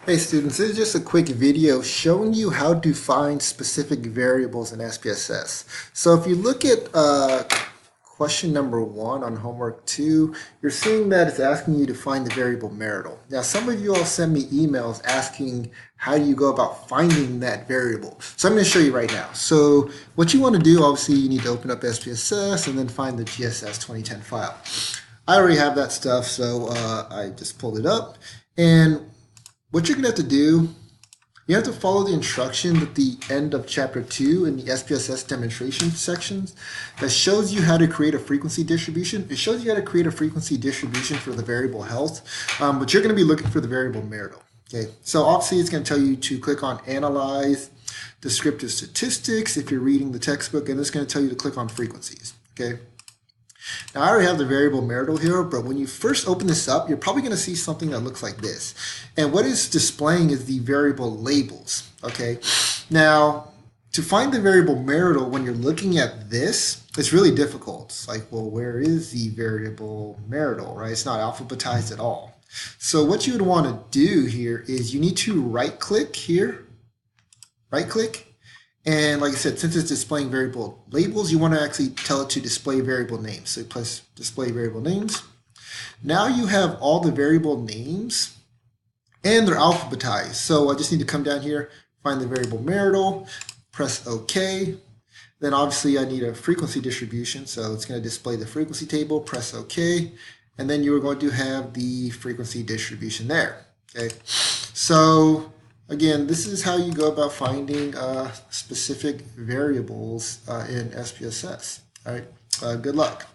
Hey students, this is just a quick video showing you how to find specific variables in SPSS. So if you look at question number 1 on homework 2, you're seeing that it's asking you to find the variable marital. Now some of you all send me emails asking how do you go about finding that variable. So I'm going to show you right now. So what you want to do, obviously you need to open up SPSS and then find the GSS 2010 file. I already have that stuff, so I just pulled it up. And what you're going to have to do, you have to follow the instructions at the end of chapter 2 in the SPSS demonstration sections that shows you how to create a frequency distribution. It shows you how to create a frequency distribution for the variable health, but you're going to be looking for the variable marital. Okay, so obviously it's going to tell you to click on Analyze Descriptive Statistics if you're reading the textbook, and it's going to tell you to click on Frequencies. Okay. Now I already have the variable marital here, but when you first open this up, you're probably going to see something that looks like this. And what it's displaying is the variable labels, okay? Now, to find the variable marital when you're looking at this, it's really difficult. It's like, well, where is the variable marital, right? It's not alphabetized at all. So what you would want to do here is you need to right-click here, right-click, and like I said, since it's displaying variable labels, you want to actually tell it to display variable names. So press display variable names. Now you have all the variable names and they're alphabetized. So I just need to come down here, find the variable marital, press OK. Then obviously I need a frequency distribution. So it's going to display the frequency table, press OK. And then you are going to have the frequency distribution there. Okay. So again, this is how you go about finding specific variables in SPSS. All right, good luck.